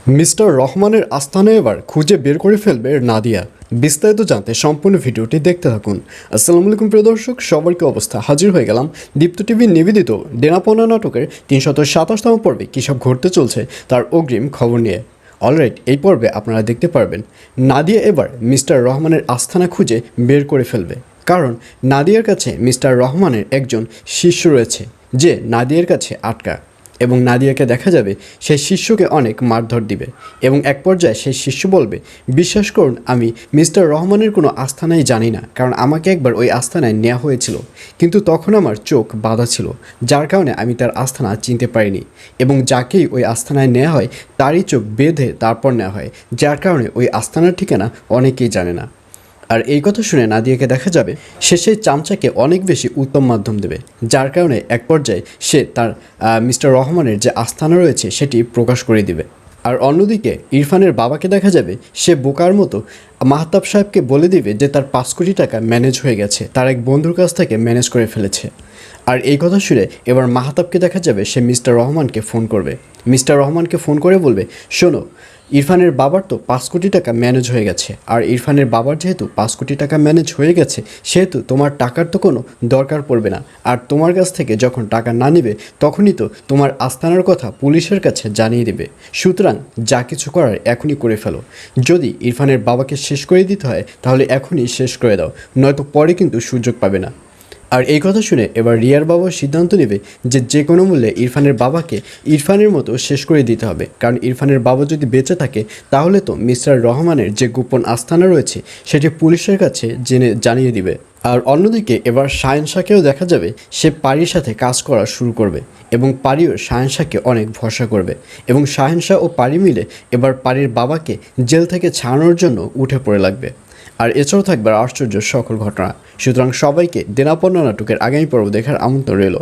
Mister রহমানের আস্তানা এবার খুঁজে বের করে ফেলবে নাদিয়া। বিস্তারিত জানতে সম্পূর্ণ ভিডিওটি দেখতে থাকুন। আসসালামু আলাইকুম প্রিয় দর্শক, সবার কি অবস্থা? হাজির হয়ে গেলাম দীপ্ত টিভির নিবেদিত দেনাপনা নাটকের ৩২৭তম পর্বে কী সব ঘটতে চলছে তার অগ্রিম খবর নিয়ে। অলরাইট, এই পর্বে আপনারা দেখতে পারবেন নাদিয়া এবার মিস্টার রহমানের আস্তানা খুঁজে বের করে ফেলবে। কারণ নাদিয়ার কাছে মিস্টার রহমানের একজন শিষ্য রয়েছে যে নাদিয়ার কাছে আটকা, এবং নাদিয়াকে দেখা যাবে সেই শিষ্যকে অনেক মারধর দিবে এবং এক পর্যায়ে সেই শিষ্য বলবে, বিশ্বাস করুন আমি মিস্টার রহমানের কোনো আস্তানাই জানি না, কারণ আমাকে একবার ওই আস্তানায় নেওয়া হয়েছিল, কিন্তু তখন আমার চোখ বাঁধা ছিল, যার কারণে আমি তার আস্তানা চিনতে পারিনি, এবং যাকেই ওই আস্তানায় নেওয়া হয় তারই চোখ বেঁধে তারপর নেওয়া হয়, যার কারণে ওই আস্তানার ঠিকানা অনেকেই জানে না। আর এই কথা শুনে নাদিয়াকে দেখা যাবে সে সেই চামচাকে অনেক বেশি উত্তম মাধ্যম দেবে, যার কারণে এক পর্যায়ে সে তার মিস্টার রহমানের যে আস্তানা রয়েছে সেটি প্রকাশ করে দিবে। আর অন্যদিকে ইরফানের বাবাকে দেখা যাবে সে বোকার মতো মাহতাব সাহেবকে বলে দিবে যে তার ৫ কোটি টাকা ম্যানেজ হয়ে গেছে, তার এক বন্ধুর কাছ থেকে ম্যানেজ করে ফেলেছে। আর এই কথা শুনে এবার মাহতাবকে দেখা যাবে সে মিস্টার রহমানকে ফোন করবে। মিস্টার রহমানকে ফোন করে বলবে, শোনো, ইরফানের বাবার তো ৫ কোটি টাকা ম্যানেজ হয়ে গেছে, আর ইরফানের বাবার যেহেতু ৫ কোটি টাকা ম্যানেজ হয়ে গেছে সেহেতু তোমার টাকার তো কোনো দরকার পড়বে না, আর তোমার কাছ থেকে যখন টাকা না নেবে তখনই তো তোমার আস্তানার কথা পুলিশের কাছে জানিয়ে দেবে। সুতরাং যা কিছু করার এখনই করে ফেলো। যদি ইরফানের বাবাকে শেষ করে দিতে হয় তাহলে এখনই শেষ করে দাও, নয়তো পরে কিন্তু সুযোগ পাবে না। আর এই কথা শুনে এবার রিয়ার বাবা সিদ্ধান্ত নেবে যে কোনো মূল্যে ইরফানের বাবাকে ইরফানের মতো শেষ করে দিতে হবে, কারণ ইরফানের বাবা যদি বেঁচে থাকে তাহলে তো মিস্টার রহমানের যে গোপন আস্তানা রয়েছে সেটি পুলিশের কাছে জানিয়ে দিবে। আর অন্যদিকে এবার শাহেন শাহকেও দেখা যাবে সে পারির সাথে কাজ করা শুরু করবে, এবং পারিও শাহেন শাহকে অনেক ভরসা করবে, এবং শাহেন শাহ ও পারি মিলে এবার পারির বাবাকে জেল থেকে ছাড়ানোর জন্য উঠে পড়ে লাগবে। আর এছাড়াও থাকবে আশ্চর্য সকল ঘটনা। সুতরাং সবাইকে দেনাপনা নাটকের আগামী পর্ব দেখার আমন্ত্রণ রইল।